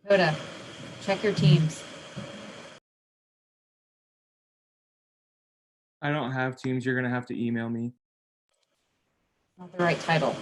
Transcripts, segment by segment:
Coda, check your teams. I don't have Teams. You're going to have to email me. Not the right title.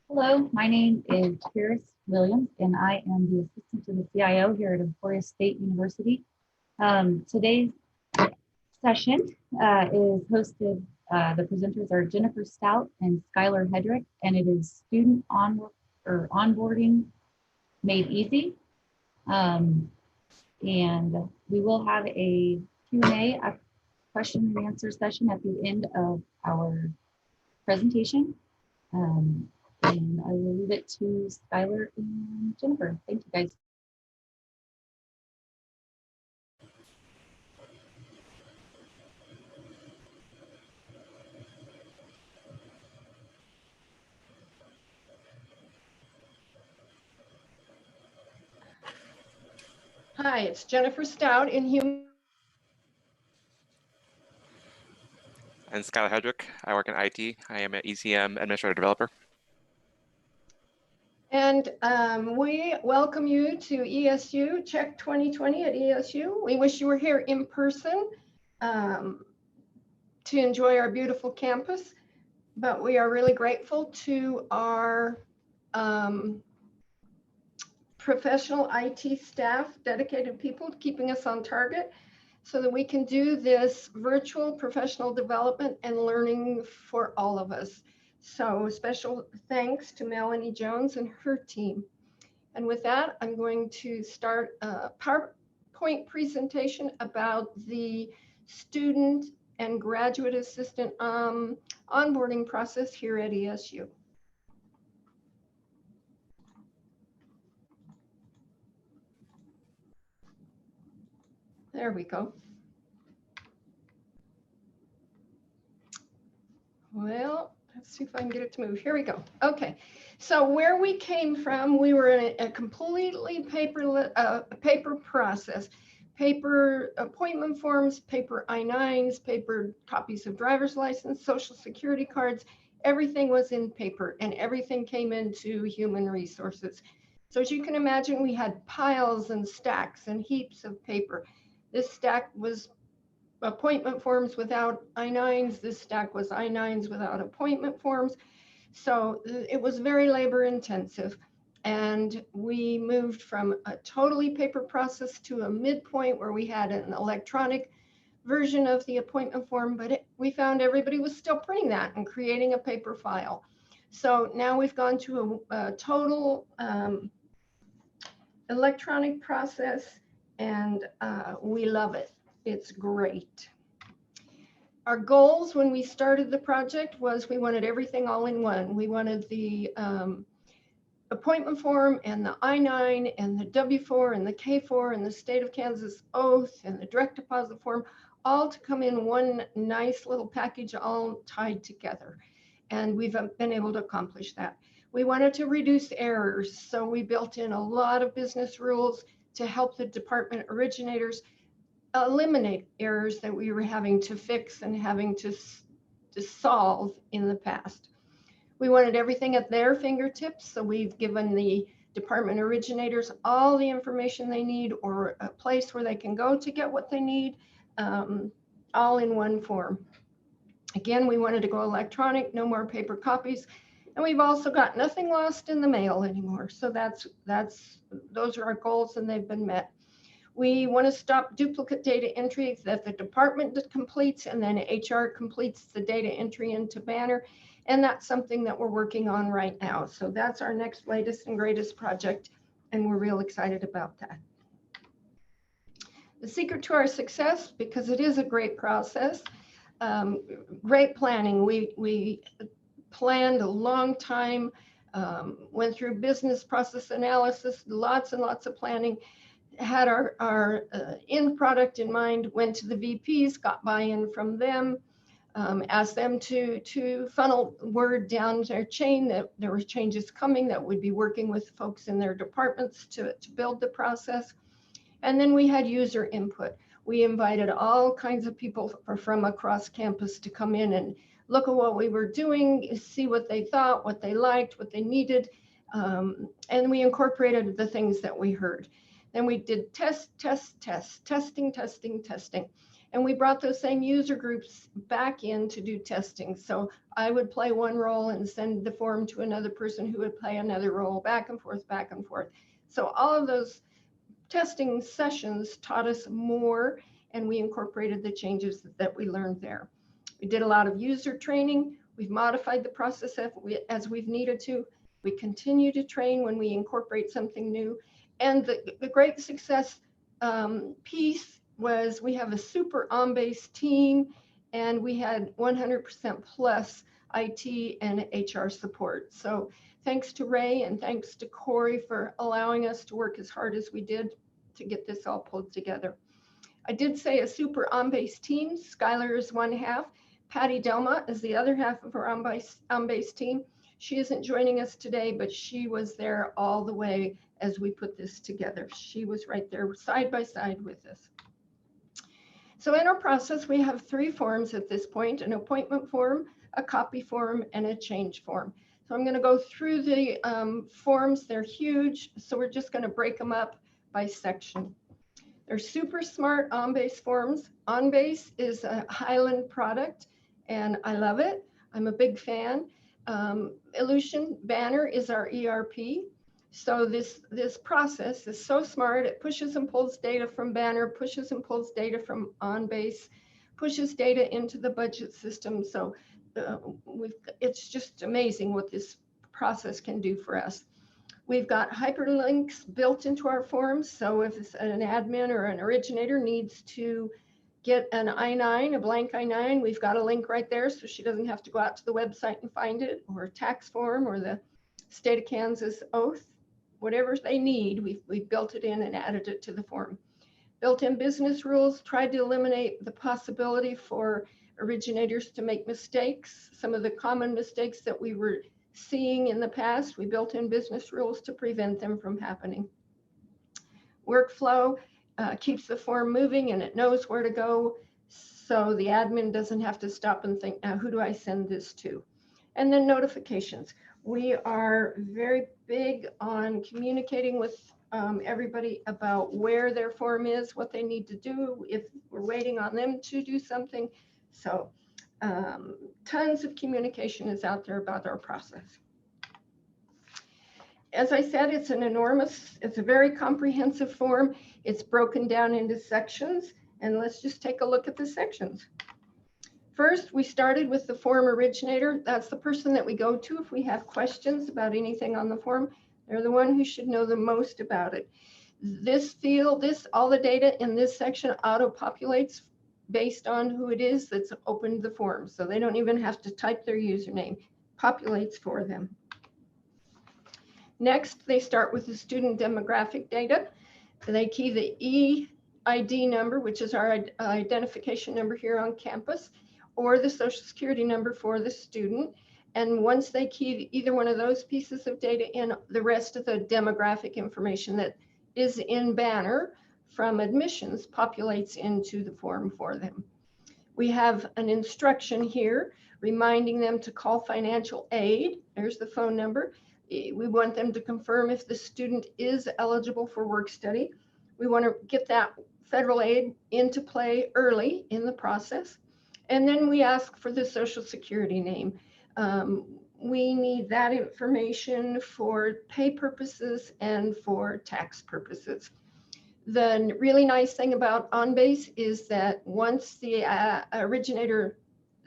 Hello, my name is Paris Williams, and I am the assistant to the CIO here at Emporia State University. Today's session is hosted, the presenters are Jennifer Stout and Skylar Hedrick, and it is student onboarding made easy. And we will have a Q&A, a question and answer session at the end of our presentation. And I will leave it to Skylar and Jennifer. Thank you, guys. Hi, it's Jennifer Stout in Human. And Skylar Hedrick. I work in IT. I am an ECM administrator developer. And we welcome you to ESU Check 2020 at ESU. We wish you were here in person to enjoy our beautiful campus, but we are really grateful to our professional IT staff, dedicated people keeping us on target so that we can do this virtual professional development and learning for all of us. So special thanks to Melanie Jones and her team. And with that, I'm going to start a PowerPoint presentation about the student and graduate assistant onboarding process here at ESU. There we go. Well, let's see if I can get it to move. Here we go. Okay, so where we came from, we were in a completely paper process. Paper appointment forms, paper I-9s, paper copies of driver's license, social security cards. Everything was in paper and everything came into human resources. So as you can imagine, we had piles and stacks and heaps of paper. This stack was appointment forms without I-9s. This stack was I-9s without appointment forms. So it was very labor intensive. And we moved from a totally paper process to a midpoint where we had an electronic version of the appointment form, but we found everybody was still printing that and creating a paper file. So now we've gone to a total electronic process, and we love it. It's great. Our goals when we started the project was we wanted everything all in one. We wanted the appointment form and the I-9 and the W-4 and the K-4 and the state of Kansas oath and the direct deposit form all to come in one nice little package all tied together. And we've been able to accomplish that. We wanted to reduce errors, so we built in a lot of business rules to help the department originators eliminate errors that we were having to fix and having to solve in the past. We wanted everything at their fingertips, so we've given the department originators all the information they need or a place where they can go to get what they need, all in one form. Again, we wanted to go electronic, no more paper copies. And we've also got nothing lost in the mail anymore. So those are our goals, and they've been met. We want to stop duplicate data entry that the department completes and then HR completes the data entry into Banner. And that's something that we're working on right now. So that's our next latest and greatest project, and we're real excited about that. The secret to our success, because it is a great process, great planning. We planned a long time, went through business process analysis, lots and lots of planning, had our end product in mind, went to the VPs, got buy-in from them, asked them to funnel word down their chain that there were changes coming, that would be working with folks in their departments to build the process. And then we had user input. We invited all kinds of people from across campus to come in and look at what we were doing, see what they thought, what they liked, what they needed. And we incorporated the things that we heard. Then we did testing. And we brought those same user groups back in to do testing. So I would play one role and send the form to another person who would play another role, back and forth, back and forth. So all of those testing sessions taught us more, and we incorporated the changes that we learned there. We did a lot of user training. We've modified the process as we've needed to. We continue to train when we incorporate something new. And the great success piece was we have a super on-base team, and we had 100% plus IT and HR support. So thanks to Ray and thanks to Corey for allowing us to work as hard as we did to get this all pulled together. I did say a super on-base team. Skylar is one half. Patty Delma is the other half of our on-base team. She isn't joining us today, but she was there all the way as we put this together. She was right there side by side with us. So in our process, we have 3 forms at this point: an appointment form, a copy form, and a change form. So I'm going to go through the forms. They're huge, so we're just going to break them up by section. They're super smart on-base forms. On-base is a Highland product, and I love it. I'm a big fan. Illusion Banner is our ERP. So this process is so smart. It pushes and pulls data from Banner, pushes and pulls data from OnBase, pushes data into the budget system. So it's just amazing what this process can do for us. We've got hyperlinks built into our forms. So if an admin or an originator needs to get an I-9, a blank I-9, we've got a link right there so she doesn't have to go out to the website and find it, or a tax form or the state of Kansas oath. Whatever they need, we've built it in and added it to the form. Built-in business rules, tried to eliminate the possibility for originators to make mistakes. Some of the common mistakes that we were seeing in the past, we built in business rules to prevent them from happening. Workflow keeps the form moving and it knows where to go, so the admin doesn't have to stop and think, now who do I send this to? And then notifications. We are very big on communicating with everybody about where their form is, what they need to do, if we're waiting on them to do something. So tons of communication is out there about our process. As I said, it's a very comprehensive form. It's broken down into sections, and let's just take a look at the sections. First, we started with the form originator. That's the person that we go to if we have questions about anything on the form. They're the one who should know the most about it. This field, all the data in this section auto-populates based on who it is that's opened the form. So they don't even have to type their username, populates for them. Next, they start with the student demographic data. They key the EID number, which is our identification number here on campus, or the social security number for the student. And once they key either one of those pieces of data in, the rest of the demographic information that is in Banner from admissions populates into the form for them. We have an instruction here reminding them to call financial aid. There's the phone number. We want them to confirm if the student is eligible for work study. We want to get that federal aid into play early in the process. And then we ask for the social security name. We need that information for pay purposes and for tax purposes. The really nice thing about OnBase is that once the originator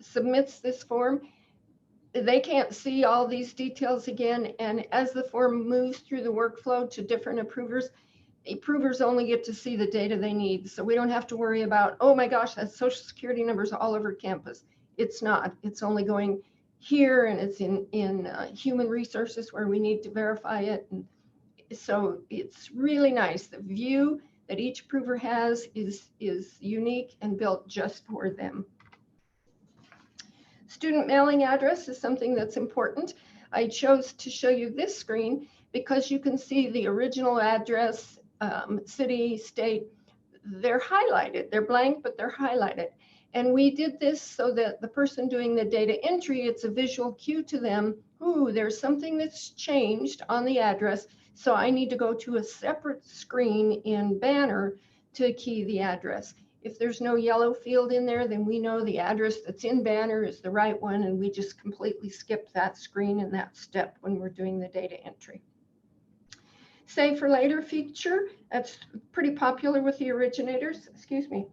submits this form, they can't see all these details again. And as the form moves through the workflow to different approvers only get to see the data they need. So we don't have to worry about, oh my gosh, that social security number's all over campus. It's not. It's only going here, and it's in human resources where we need to verify it. And so it's really nice. The view that each approver has is unique and built just for them. Student mailing address is something that's important. I chose to show you this screen because you can see the original address, city, state. They're highlighted. They're blank, but they're highlighted. And we did this so that the person doing the data entry, it's a visual cue to them. Ooh, there's something that's changed on the address. So I need to go to a separate screen in Banner to key the address. If there's no yellow field in there, then we know the address that's in Banner is the right one, and we just completely skip that screen and that step when we're doing the data entry. Save for later feature, that's pretty popular with the originators. Excuse me.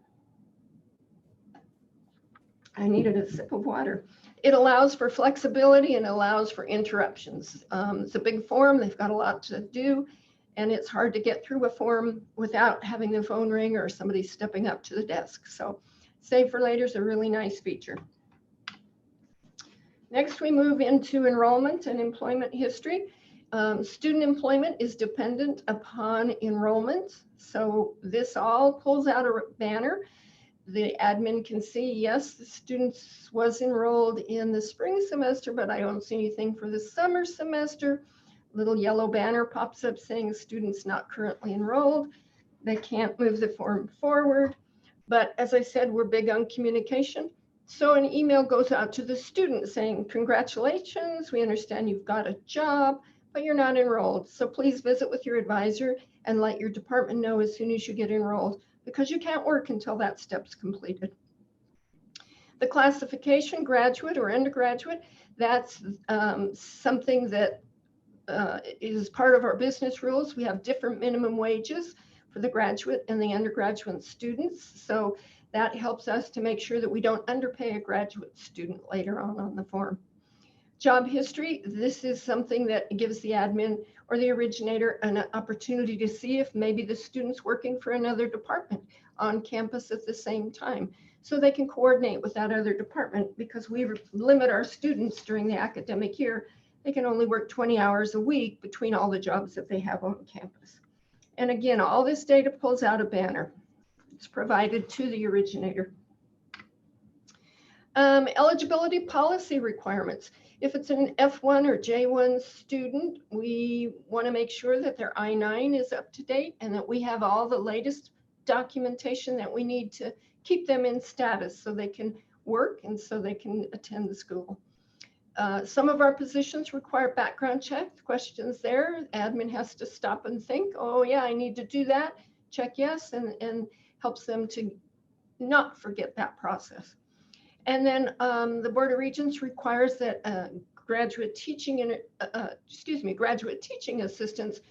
I needed a sip of water. It allows for flexibility and allows for interruptions. It's a big form, they've got a lot to do, and it's hard to get through a form without having the phone ring or somebody stepping up to the desk. So save for later is a really nice feature. Next, we move into enrollment and employment history. Student employment is dependent upon enrollment. So this all pulls out a banner. The admin can see, yes, the student was enrolled in the spring semester, but I don't see anything for the summer semester. Little yellow banner pops up saying student's not currently enrolled. They can't move the form forward. But as I said, we're big on communication. So an email goes out to the student saying, congratulations, we understand you've got a job, but you're not enrolled. So please visit with your advisor and let your department know as soon as you get enrolled, because you can't work until that step's completed. The classification, graduate or undergraduate, that's something that is part of our business rules. We have different minimum wages for the graduate and the undergraduate students. So that helps us to make sure that we don't underpay a graduate student later on the form. Job history, this is something that gives the admin or the originator an opportunity to see if maybe the student's working for another department on campus at the same time. So they can coordinate with that other department, because we limit our students during the academic year. They can only work 20 hours a week between all the jobs that they have on campus. And again, all this data pulls out a banner. It's provided to the originator. Eligibility policy requirements. If it's an F1 or J1 student, we want to make sure that their I-9 is up to date and that we have all the latest documentation that we need to keep them in status so they can work and so they can attend the school. Some of our positions require background check questions there. Admin has to stop and think, oh yeah, I need to do that. Check yes, and helps them to not forget that process. And then the Board of Regents requires that graduate teaching assistants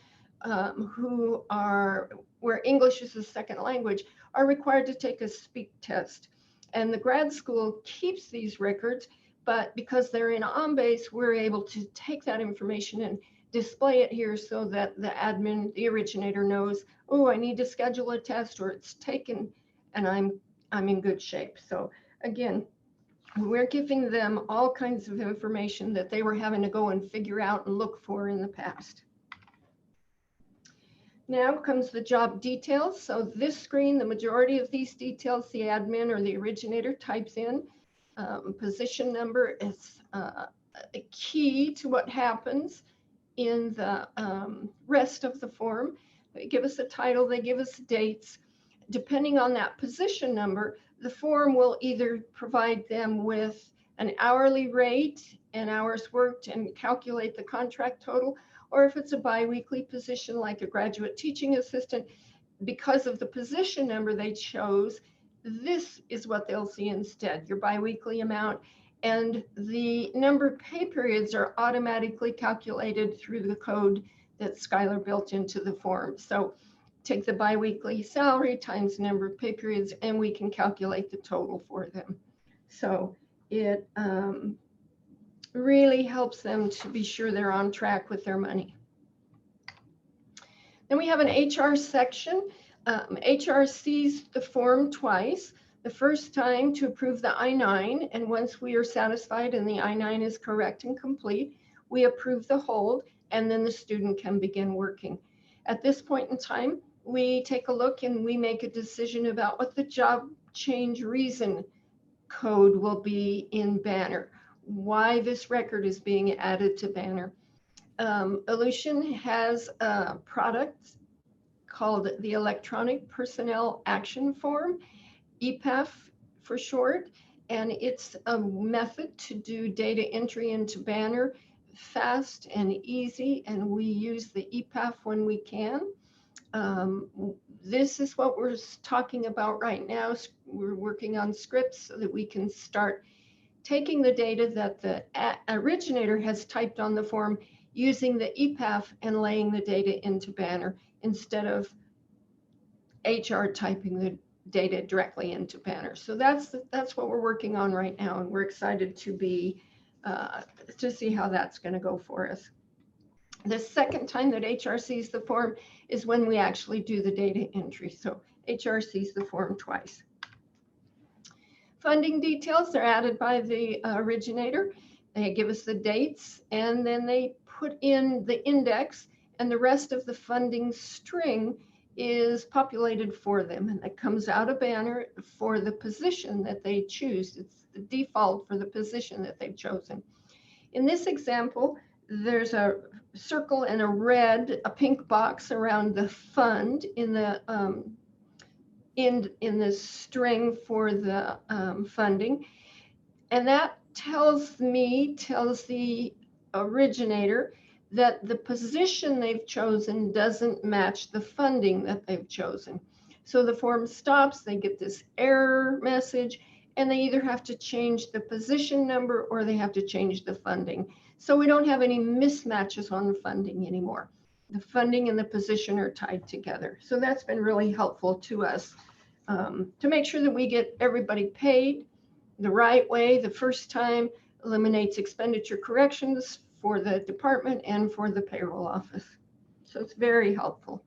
where English is a second language are required to take a speak test. And the grad school keeps these records, but because they're in OnBase, we're able to take that information and display it here so that the admin, the originator knows, oh, I need to schedule a test, or it's taken and I'm in good shape. So again, we're giving them all kinds of information that they were having to go and figure out and look for in the past. Now comes the job details. So this screen, the majority of these details, the admin or the originator types in. Position number is a key to what happens in the rest of the form. They give us a title, they give us dates. Depending on that position number, the form will either provide them with an hourly rate and hours worked and calculate the contract total, or if it's a biweekly position like a graduate teaching assistant, because of the position number they chose, this is what they'll see instead, your biweekly amount. And the number of pay periods are automatically calculated through the code that Skylar built into the form. So take the biweekly salary times the number of pay periods, and we can calculate the total for them. So it really helps them to be sure they're on track with their money. Then we have an HR section. HR sees the form twice. The first time to approve the I-9, and once we are satisfied and the I-9 is correct and complete, we approve the hold, and then the student can begin working. At this point in time, we take a look and we make a decision about what the job change reason code will be in Banner, why this record is being added to Banner. Ellucian has a product called the Electronic Personnel Action Form, EPAF for short, and it's a method to do data entry into Banner fast and easy, and we use the EPAF when we can. This is what we're talking about right now. We're working on scripts so that we can start taking the data that the originator has typed on the form, using the EPAF and laying the data into Banner instead of HR typing the data directly into Banner. So that's what we're working on right now, and we're excited to be to see how that's going to go for us. The second time that HR sees the form is when we actually do the data entry. So HR sees the form twice. Funding details are added by the originator. They give us the dates, and then they put in the index, and the rest of the funding string is populated for them, and it comes out of Banner for the position that they choose. It's the default for the position that they've chosen. In this example, there's a circle and a pink box around the fund in the in the string for the funding, and that tells the originator that the position they've chosen doesn't match the funding that they've chosen. So the form stops, they get this error message, and they either have to change the position number or they have to change the funding. So we don't have any mismatches on the funding anymore. The funding and the position are tied together. So that's been really helpful to us to make sure that we get everybody paid the right way the first time, eliminates expenditure corrections for the department and for the payroll office. So it's very helpful.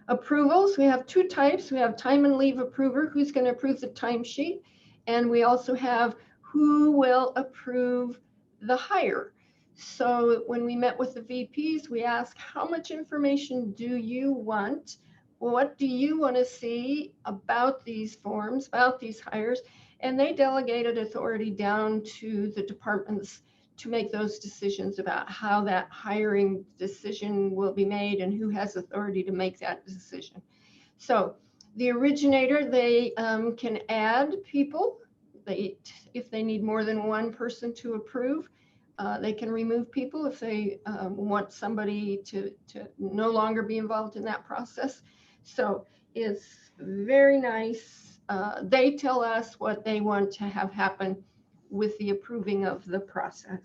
Approvals, we have two types. We have time and leave approver, who's going to approve the timesheet, and we also have who will approve the hire. So when we met with the VPs, we asked, how much information do you want? What do you want to see about these forms, about these hires? And they delegated authority down to the departments to make those decisions about how that hiring decision will be made and who has authority to make that decision. So the originator, they can add people if they need more than one person to approve, they can remove people if they want somebody to no longer be involved in that process. So it's very nice. They tell us what they want to have happen with the approving of the process.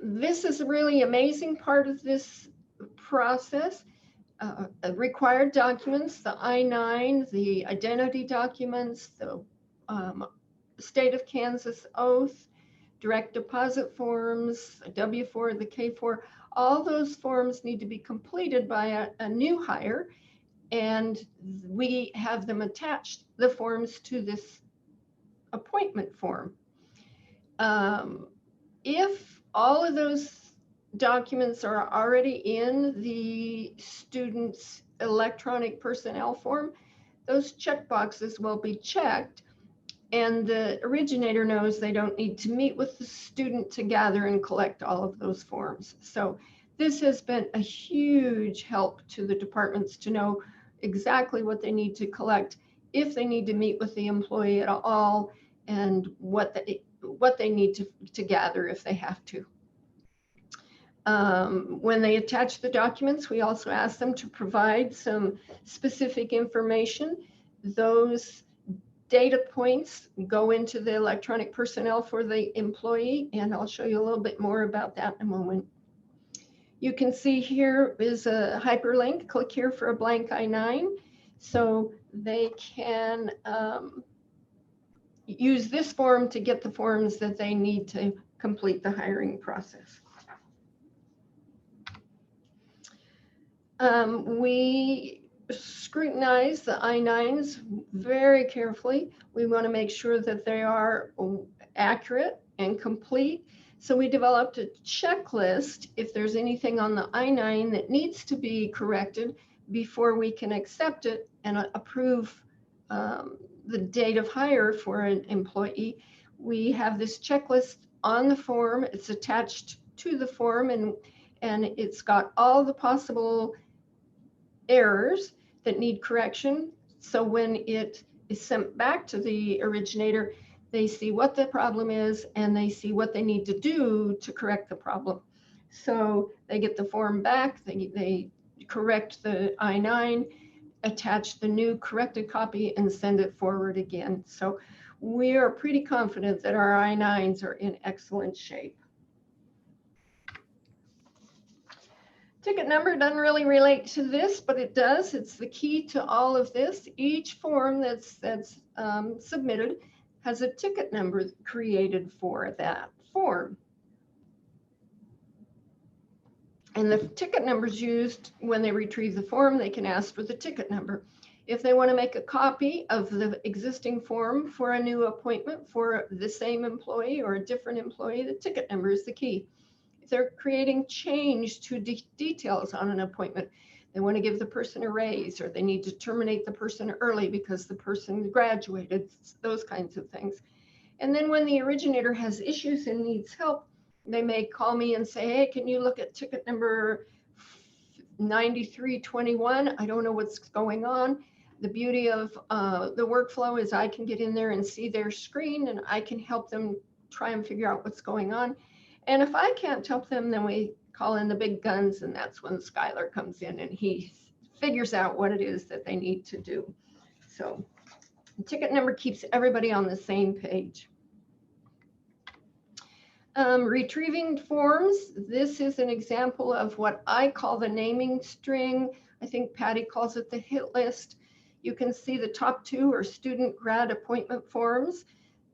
This is a really amazing part of this process. Required documents, the I-9, the identity documents, the state of Kansas oath, direct deposit forms, a W-4, the K-4, all those forms need to be completed by a new hire, and we have them attached, the forms, to this appointment form. If all of those documents are already in the student's electronic personnel form, those check boxes will be checked, and the originator knows they don't need to meet with the student to gather and collect all of those forms. So this has been a huge help to the departments to know exactly what they need to collect, if they need to meet with the employee at all, and what they need to gather if they have to. When they attach the documents, we also ask them to provide some specific information. Those data points go into the electronic personnel for the employee, and I'll show you a little bit more about that in a moment. You can see here is a hyperlink. Click here for a blank I-9. So they can use this form to get the forms that they need to complete the hiring process. We scrutinize the I-9s very carefully. We want to make sure that they are accurate and complete. So we developed a checklist if there's anything on the I-9 that needs to be corrected before we can accept it and approve the date of hire for an employee. We have this checklist on the form. It's attached to the form, and it's got all the possible errors that need correction. So when it is sent back to the originator, they see what the problem is and they see what they need to do to correct the problem. So they get the form back, they correct the I-9, attach the new corrected copy, and send it forward again. So we are pretty confident that our I-9s are in excellent shape. Ticket number doesn't really relate to this, but it does. It's the key to all of this. Each form that's submitted has a ticket number created for that form. And the ticket number is used when they retrieve the form. They can ask for the ticket number. If they want to make a copy of the existing form for a new appointment for the same employee or a different employee, the ticket number is the key. If they're creating change to details on an appointment, they want to give the person a raise, or they need to terminate the person early because the person graduated, those kinds of things. And then when the originator has issues and needs help, they may call me and say, hey, can you look at ticket number 9321? I don't know what's going on. The beauty of the workflow is I can get in there and see their screen, and I can help them try and figure out what's going on. And if I can't help them, then we call in the big guns, and that's when Skylar comes in and he figures out what it is that they need to do. So the ticket number keeps everybody on the same page. Retrieving forms. This is an example of what I call the naming string. I think Patty calls it the hit list. You can see the top two are student grad appointment forms.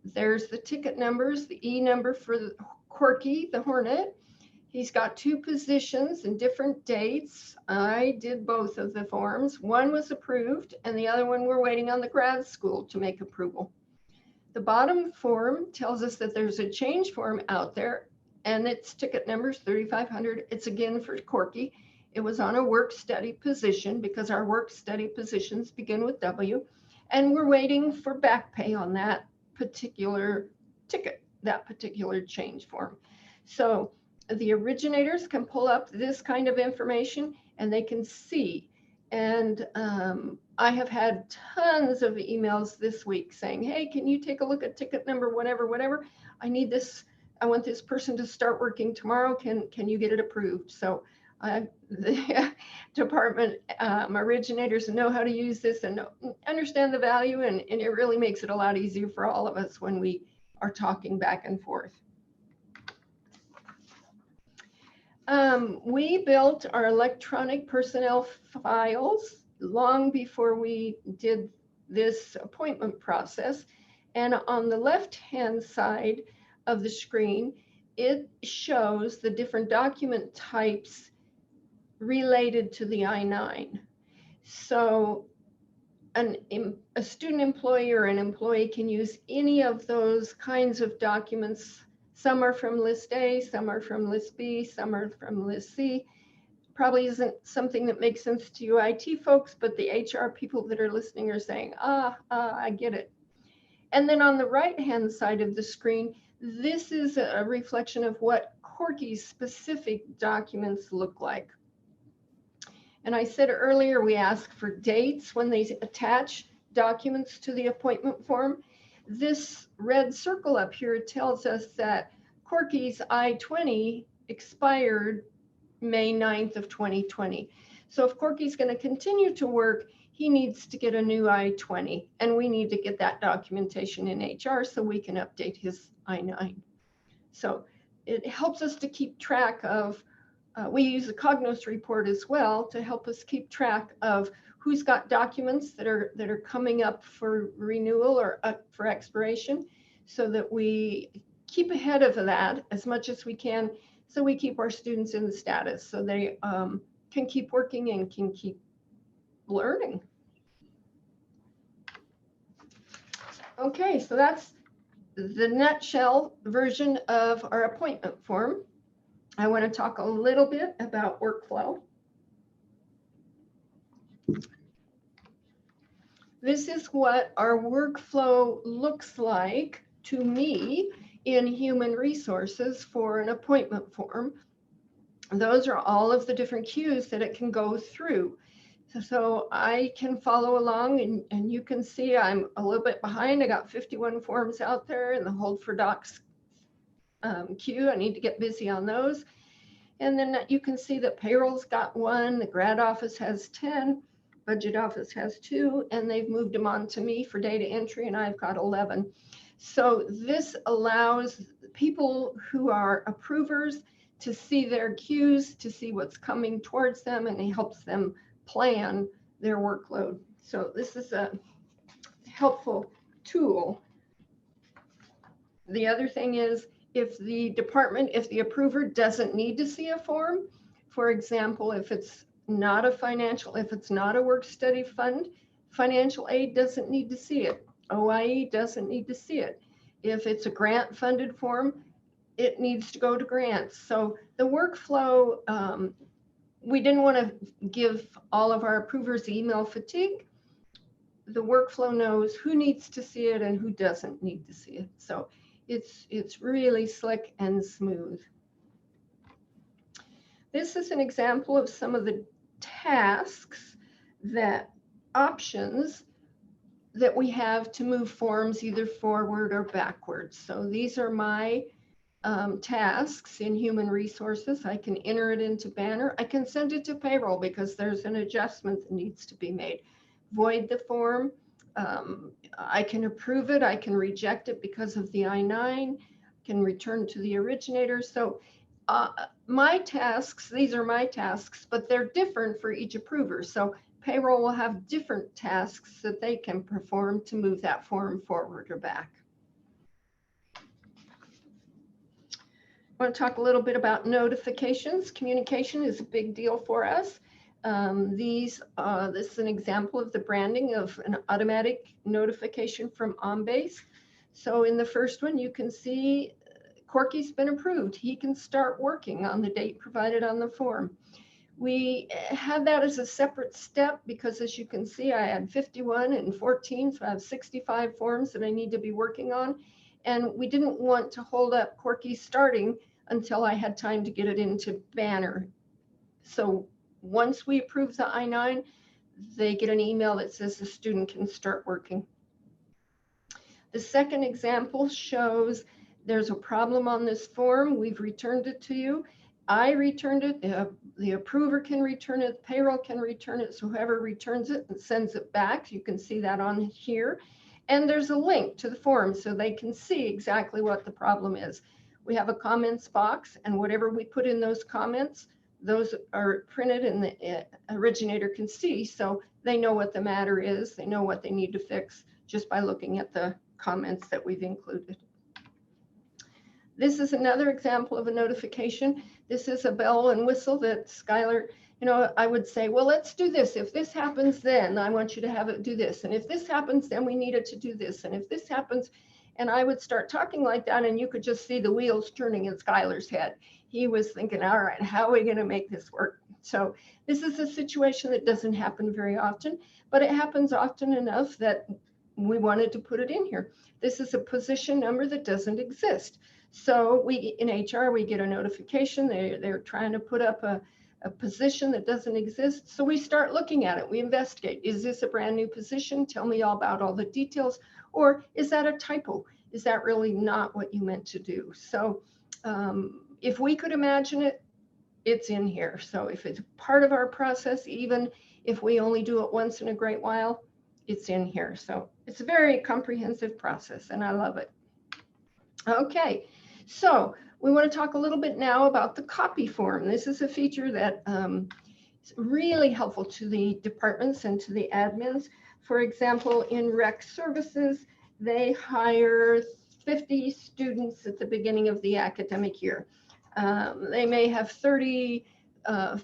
There's the ticket numbers, the E number for the Corky, the Hornet. He's got two positions and different dates. I did both of the forms. One was approved and the other one we're waiting on the grad school to make approval. The bottom form tells us that there's a change form out there, and its ticket number is 3500. It's again for Corky. It was on a work study position because our work study positions begin with W, and we're waiting for back pay on that particular ticket, that particular change form. So the originators can pull up this kind of information and they can see And I have had tons of emails this week saying, hey, can you take a look at ticket number, whatever. I need this. I want this person to start working tomorrow. Can you get it approved? So the department originators know how to use this and understand the value. And it really makes it a lot easier for all of us when we are talking back and forth. We built our electronic personnel files long before we did this appointment process. And on the left-hand side of the screen, it shows the different document types related to the I-9. So a student employee or an employee can use any of those kinds of documents. Some are from list A, some are from list B, some are from list C. Probably isn't something that makes sense to you IT folks, but the HR people that are listening are saying, I get it. And then on the right-hand side of the screen, this is a reflection of what Corky's specific documents look like. And I said earlier, we ask for dates when they attach documents to the appointment form. This red circle up here tells us that Corky's I-20 expired May 9th of 2020. So if Corky's going to continue to work, he needs to get a new I-20, and we need to get that documentation in HR so we can update his I-9. So it helps us to keep track of, we use the Cognos report as well to help us keep track of who's got documents that are coming up for renewal or up for expiration, so that we keep ahead of that as much as we can, so we keep our students in the status so they can keep working and can keep learning. Okay, so that's the nutshell version of our appointment form. I want to talk a little bit about workflow. This is what our workflow looks like to me in human resources for an appointment form. Those are all of the different cues that it can go through. So I can follow along, and you can see I'm a little bit behind. I got 51 forms out there in the Hold for Docs queue. I need to get busy on those. And then you can see that payroll's got 1, the grad office has 10, budget office has 2, and they've moved them on to me for data entry, and I've got 11. So this allows people who are approvers to see their cues, to see what's coming towards them, and it helps them plan their workload. So this is a helpful tool. The other thing is, if the department, if the approver doesn't need to see a form, for example, if it's not a financial, if it's not a work study fund, financial aid doesn't need to see it. OIE doesn't need to see it. If it's a grant funded form, it needs to go to grants. So the workflow, we didn't want to give all of our approvers email fatigue. The workflow knows who needs to see it and who doesn't need to see it. So it's really slick and smooth. This is an example of some of the tasks, that options that we have to move forms either forward or backwards. So these are my tasks in human resources. I can enter it into Banner. I can send it to payroll because there's an adjustment that needs to be made. Void the form. I can approve it. I can reject it because of the I-9, can return to the originator. So my tasks, these are my tasks, but they're different for each approver. So payroll will have different tasks that they can perform to move that form forward or back. I want to talk a little bit about notifications. Communication is a big deal for us. This is an example of the branding of an automatic notification from OnBase. So in the first one, you can see Corky's been approved. He can start working on the date provided on the form. We had that as a separate step because, as you can see, I had 51 and 14, so I have 65 forms that I need to be working on. And we didn't want to hold up Corky starting until I had time to get it into Banner. So once we approve the I-9, they get an email that says the student can start working. The second example shows there's a problem on this form. We've returned it to you. I returned it. The approver can return it. Payroll can return it. So whoever returns it and sends it back, you can see that on here. And there's a link to the form so they can see exactly what the problem is. We have a comments box, and whatever we put in those comments, those are printed and the originator can see, so they know what the matter is. They know what they need to fix just by looking at the comments that we've included. This is another example of a notification. This is a bell and whistle that Skylar, I would say, well, let's do this. If this happens, then I want you to have it do this. And if this happens, then we need it to do this. And if this happens, and I would start talking like that, and you could just see the wheels turning in Skylar's head. He was thinking, all right, how are we going to make this work? So this is a situation that doesn't happen very often, but it happens often enough that we wanted to put it in here. This is a position number that doesn't exist. So in HR, we get a notification. They're trying to put up a position that doesn't exist. So we start looking at it. We investigate. Is this a brand new position? Tell me all about all the details. Or is that a typo? Is that really not what you meant to do? So if we could imagine it, it's in here. So if it's part of our process, even if we only do it once in a great while, it's in here. So it's a very comprehensive process, and I love it. Okay, so we want to talk a little bit now about the copy form. This is a feature that is really helpful to the departments and to the admins. For example, in rec services, they hire 50 students at the beginning of the academic year. They may have 30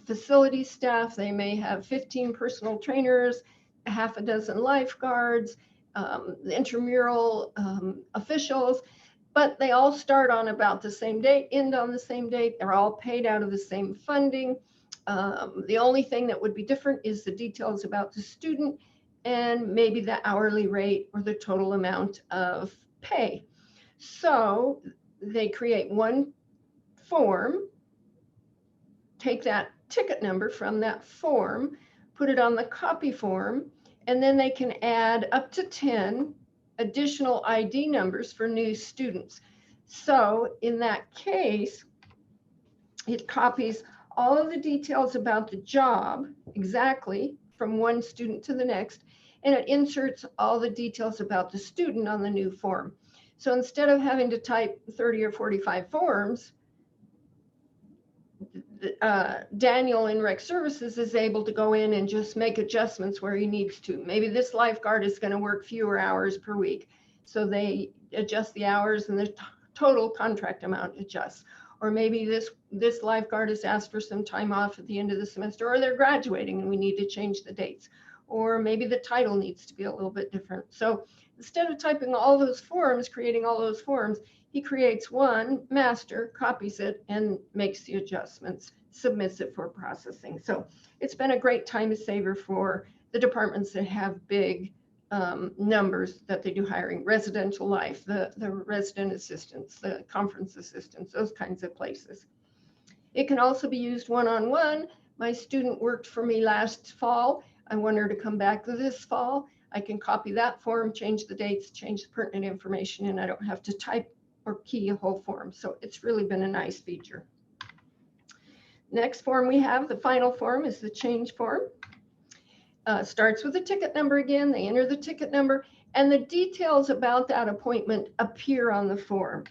facility staff. They may have 15 personal trainers, half a dozen lifeguards, the intramural officials, but they all start on about the same date, end on the same date. They're all paid out of the same funding. The only thing that would be different is the details about the student and maybe the hourly rate or the total amount of pay. So they create one form, take that ticket number from that form, put it on the copy form, and then they can add up to 10 additional ID numbers for new students. So in that case, it copies all of the details about the job exactly from one student to the next, and it inserts all the details about the student on the new form. So instead of having to type 30 or 45 forms, Daniel in Rec Services is able to go in and just make adjustments where he needs to. Maybe this lifeguard is going to work fewer hours per week, so they adjust the hours and the total contract amount adjusts. Or maybe this lifeguard has asked for some time off at the end of the semester, or they're graduating and we need to change the dates. Or maybe the title needs to be a little bit different. So instead of typing all those forms, creating all those forms, he creates one master, copies it, and makes the adjustments, submits it for processing. So it's been a great time saver for the departments that have big numbers that they do hiring, residential life, the resident assistants, the conference assistants, those kinds of places. It can also be used one-on-one. My student worked for me last fall. I want her to come back this fall. I can copy that form, change the dates, change the pertinent information, and I don't have to type or key a whole form. So it's really been a nice feature. Next form we have, the final form, is the change form. Starts with the ticket number again. They enter the ticket number, and the details about that appointment appear on the form.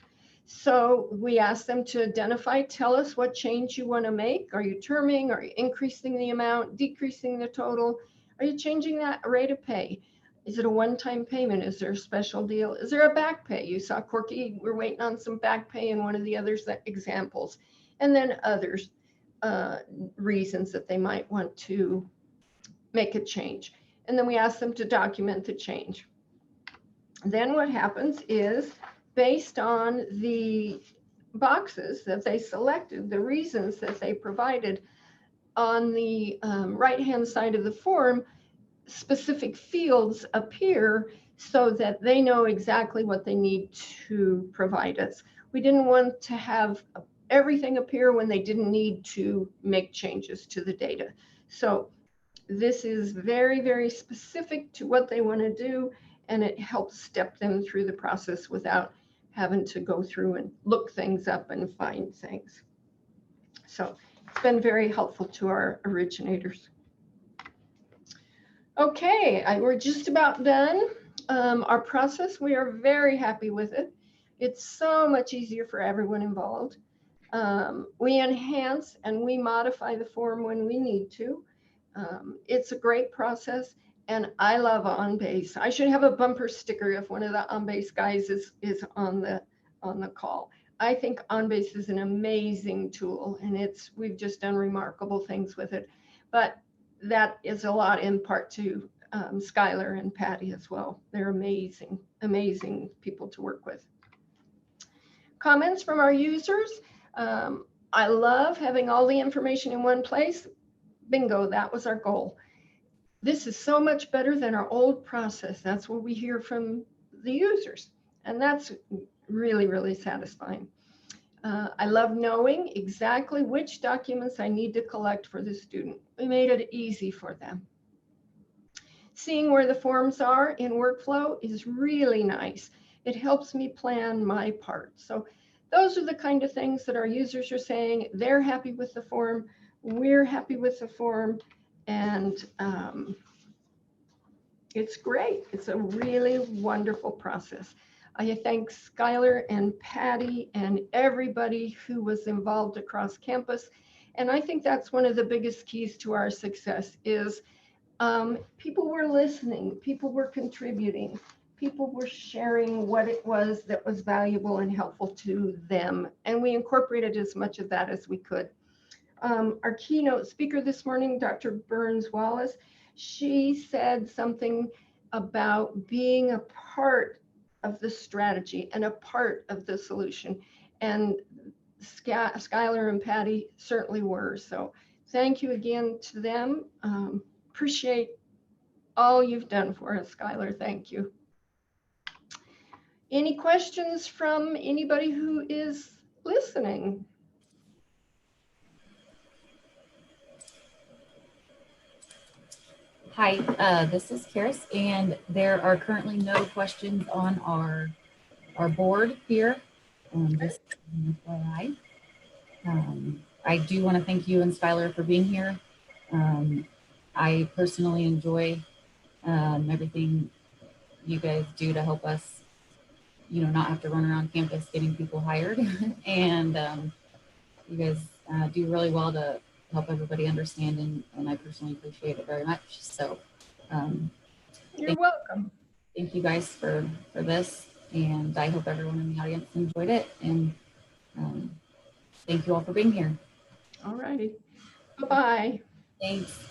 So we ask them to identify, tell us what change you want to make. Are you terming? Are you increasing the amount, decreasing the total? Are you changing that rate of pay? Is it a one-time payment? Is there a special deal? Is there a back pay? You saw Corky, we're waiting on some back pay in one of the others examples. And then others, reasons that they might want to make a change. And then we ask them to document the change. Then what happens is, based on the boxes that they selected, the reasons that they provided, on the right-hand side of the form, specific fields appear so that they know exactly what they need to provide us. We didn't want to have everything appear when they didn't need to make changes to the data. So This is very, very specific to what they want to do, and it helps step them through the process without having to go through and look things up and find things. So it's been very helpful to our originators. Okay, we're just about done. Our process, we are very happy with it. It's so much easier for everyone involved. We enhance and we modify the form when we need to. It's a great process, and I love OnBase. I should have a bumper sticker if one of the OnBase guys is on the call. I think OnBase is an amazing tool, and we've just done remarkable things with it. But that is a lot in part to Skylar and Patty as well. They're amazing, amazing people to work with. Comments from our users. I love having all the information in one place. Bingo, that was our goal. This is so much better than our old process. That's what we hear from the users. And that's really, really satisfying. I love knowing exactly which documents I need to collect for the student. We made it easy for them. Seeing where the forms are in workflow is really nice. It helps me plan my part. So those are the kind of things that our users are saying. They're happy with the form. We're happy with the form. And it's great. It's a really wonderful process. I thank Skylar and Patty and everybody who was involved across campus. And I think that's one of the biggest keys to our success is people were listening, people were contributing, people were sharing what it was that was valuable and helpful to them. And we incorporated as much of that as we could. Our keynote speaker this morning, Dr. Burns Wallace, she said something about being a part of the strategy and a part of the solution. And Skylar and Patty certainly were. So thank you again to them. Appreciate all you've done for us, Skylar. Thank you. Any questions from anybody who is listening? Hi, this is Karis, and there are currently no questions on our board here. Just an FYI. I do want to thank you and Skylar for being here. I personally enjoy everything you guys do to help us, not have to run around campus getting people hired. And you guys do really well to help everybody understand, and I personally appreciate it very much. So You're welcome. Thank you guys for this, and I hope everyone in the audience enjoyed it, and thank you all for being here. All righty. Bye-bye. Thanks.